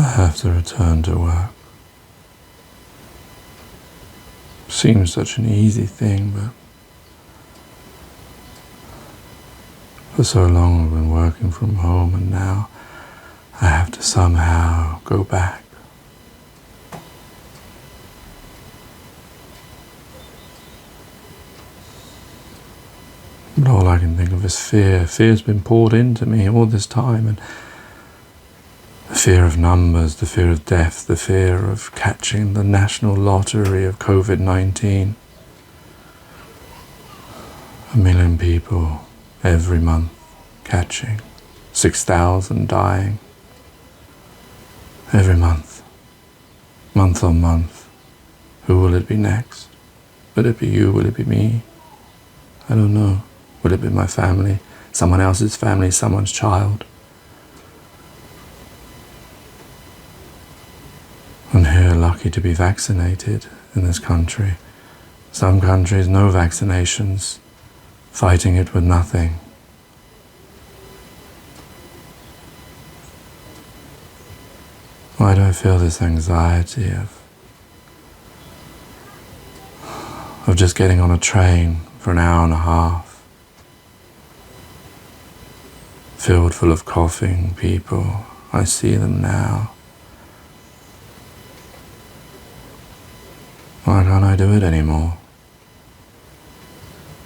have to return to work. Seems such an easy thing, but for so long I've been working from home, and now I have to somehow go back. But all I can think of is fear. Fear's been poured into me all this time, and the fear of numbers, the fear of death, the fear of catching the national lottery of COVID-19. 1 million people every month catching, 6,000 dying every month on month. Who will it be next? Will it be you? Will it be me? I don't know. Will it be my family? Someone else's family? Someone's child? And here, lucky to be vaccinated in this country. Some countries, no vaccinations, fighting it with nothing. Why do I feel this anxiety of just getting on a train for an hour and a half, filled full of coughing people? I see them now. Why can't I do it anymore?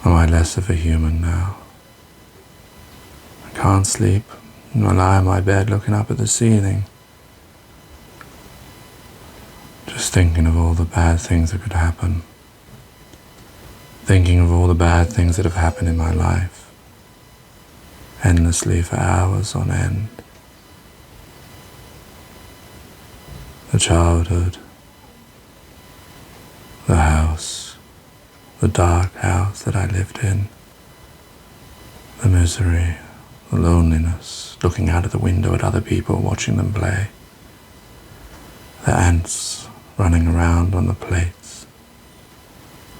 Am I less of a human now? I can't sleep. I lie in my bed looking up at the ceiling, just thinking of all the bad things that could happen. Thinking of all the bad things that have happened in my life, endlessly for hours on end. The childhood, the house, the dark house that I lived in, the misery, the loneliness, looking out of the window at other people, watching them play, the ants running around on the plates,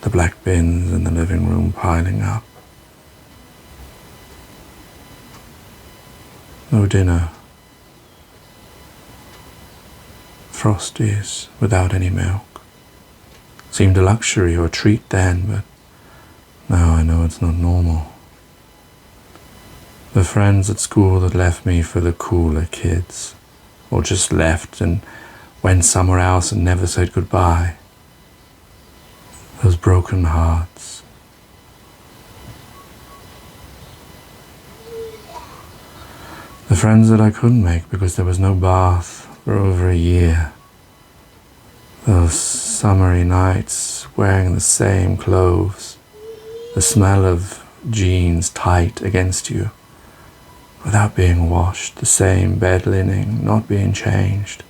the black bins in the living room piling up. No dinner. Frosties without any milk. Seemed a luxury or a treat then, but now I know it's not normal. The friends at school that left me for the cooler kids, or just left and went somewhere else and never said goodbye. Those broken hearts. The friends that I couldn't make because there was no bath for over a year. Those summery nights wearing the same clothes, the smell of jeans tight against you, without being washed, the same bed linen not being changed.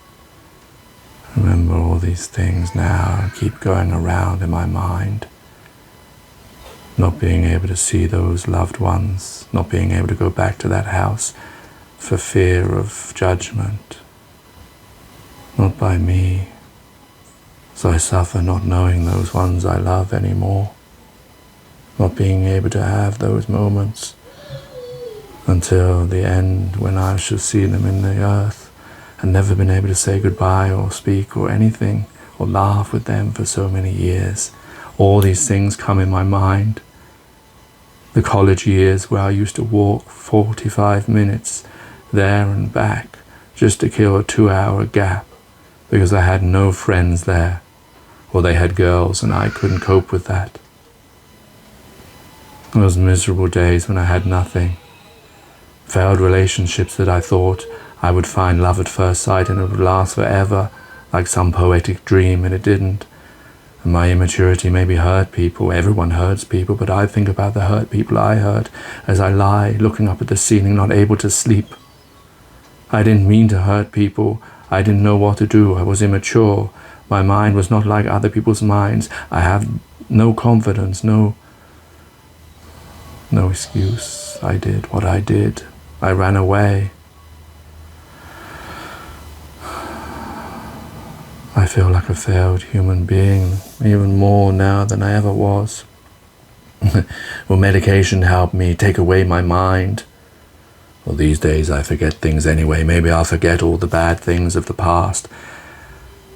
I remember all these things now and keep going around in my mind. Not being able to see those loved ones, not being able to go back to that house for fear of judgment. Not by me. So I suffer not knowing those ones I love anymore. Not being able to have those moments until the end when I shall see them in the earth, and never been able to say goodbye or speak or anything or laugh with them for so many years. All these things come in my mind. The college years where I used to walk 45 minutes there and back just to kill a 2-hour gap because I had no friends there, or they had girls and I couldn't cope with that. Those miserable days when I had nothing. Failed relationships that I thought I would find love at first sight and it would last forever, like some poetic dream, and it didn't. And my immaturity maybe hurt people. Everyone hurts people, but I think about the hurt people I hurt as I lie looking up at the ceiling, not able to sleep. I didn't mean to hurt people. I didn't know what to do. I was immature. My mind was not like other people's minds. I have no confidence, no excuse. I did what I did. I ran away. I feel like a failed human being, even more now than I ever was. Will medication help me take away my mind? Well, these days I forget things anyway. Maybe I'll forget all the bad things of the past.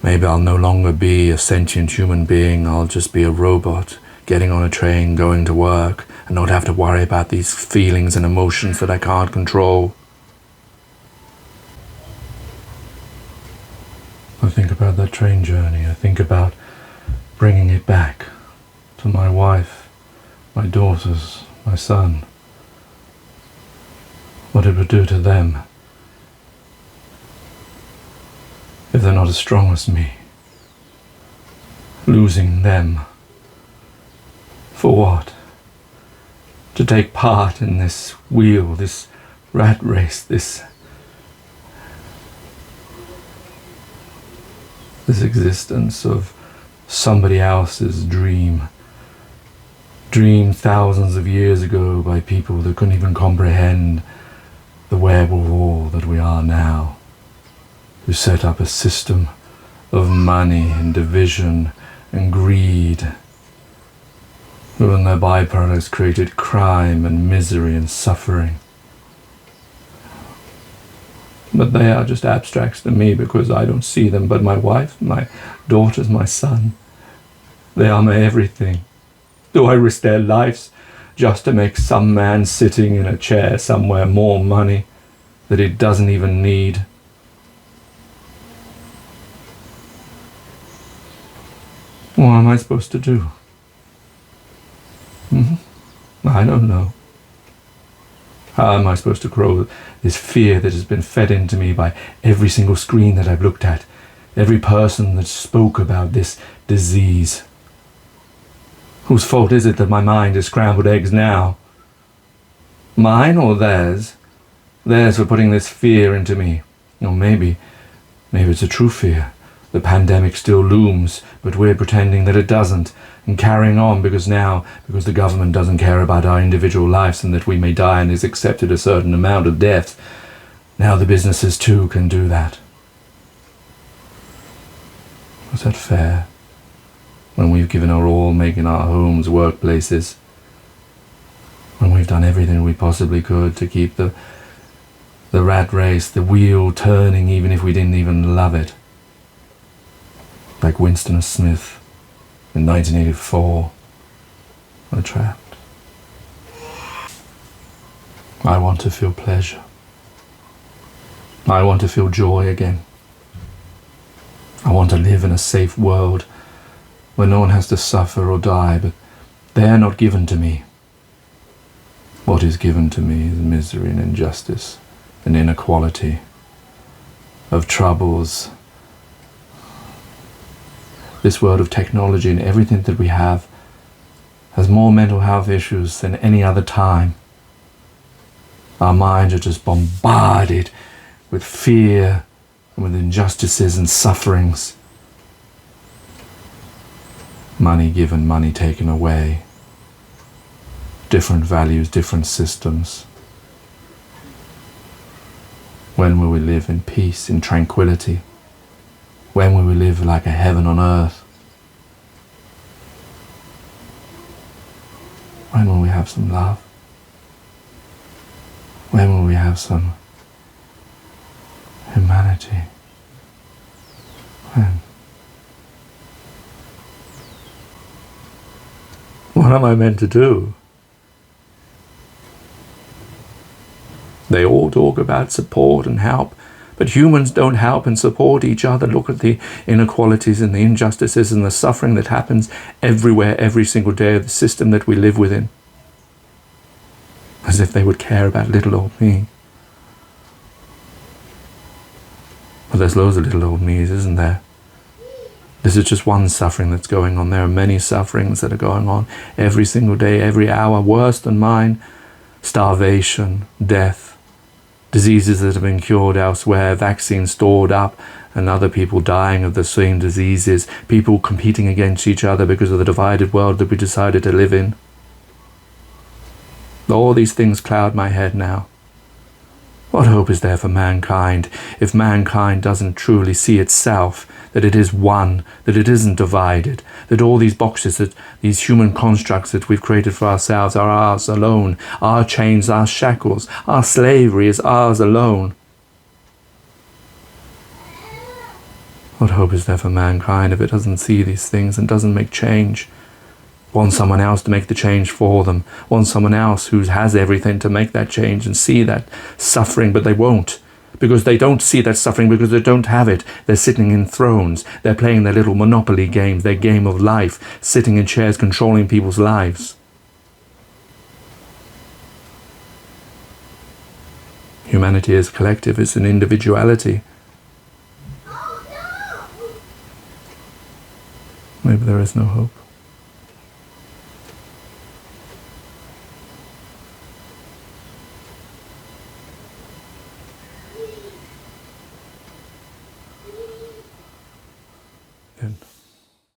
Maybe I'll no longer be a sentient human being. I'll just be a robot, getting on a train, going to work, and not have to worry about these feelings and emotions that I can't control. I think about that train journey. I think about bringing it back to my wife, my daughters, my son. What it would do to them if they're not as strong as me. Losing them. For what? To take part in this wheel, this rat race, this existence of somebody else's dream. Dreamed thousands of years ago by people that couldn't even comprehend the web of all that we are now. Who set up a system of money and division and greed. Who in their byproducts created crime and misery and suffering. But they are just abstracts to me because I don't see them. But my wife, my daughters, my son, they are my everything. Do I risk their lives just to make some man sitting in a chair somewhere more money that he doesn't even need? What am I supposed to do? I don't know. How am I supposed to grow this fear that has been fed into me by every single screen that I've looked at, every person that spoke about this disease? Whose fault is it that my mind is scrambled eggs now? Mine or theirs? Theirs for putting this fear into me. Or maybe it's a true fear. The pandemic still looms, but we're pretending that it doesn't, and carrying on because the government doesn't care about our individual lives and that we may die and has accepted a certain amount of death. Now the businesses too can do that. Was that fair? When we've given our all, making our homes workplaces, when we've done everything we possibly could to keep the rat race, the wheel turning, even if we didn't even love it. Like Winston Smith in 1984, we're trapped. I want to feel pleasure. I want to feel joy again. I want to live in a safe world where no one has to suffer or die, but they're not given to me. What is given to me is misery and injustice and inequality, of troubles. This world of technology and everything that we have has more mental health issues than any other time. Our minds are just bombarded with fear and with injustices and sufferings. Money given, money taken away. Different values, different systems. When will we live in peace, in tranquility? When will we live like a heaven on earth? When will we have some love? When will we have some humanity? When? What am I meant to do? They all talk about support and help, but humans don't help and support each other. Look at the inequalities and the injustices and the suffering that happens everywhere, every single day of the system that we live within. As if they would care about little old me. But there's loads of little old me's, isn't there? This is just one suffering that's going on. There are many sufferings that are going on every single day, every hour, worse than mine. Starvation, death, diseases that have been cured elsewhere, vaccines stored up, and other people dying of the same diseases, people competing against each other because of the divided world that we decided to live in. All these things cloud my head now. What hope is there for mankind if mankind doesn't truly see itself, that it is one, that it isn't divided, that all these boxes, that these human constructs that we've created for ourselves are ours alone, our chains, our shackles, our slavery is ours alone? What hope is there for mankind if it doesn't see these things and doesn't make change? Want someone else to make the change for them, want someone else who has everything to make that change and see that suffering, but they won't, because they don't see that suffering because they don't have it. They're sitting in thrones, they're playing their little Monopoly games, their game of life, sitting in chairs controlling people's lives. Humanity is collective, it's an individuality. Maybe there is no hope.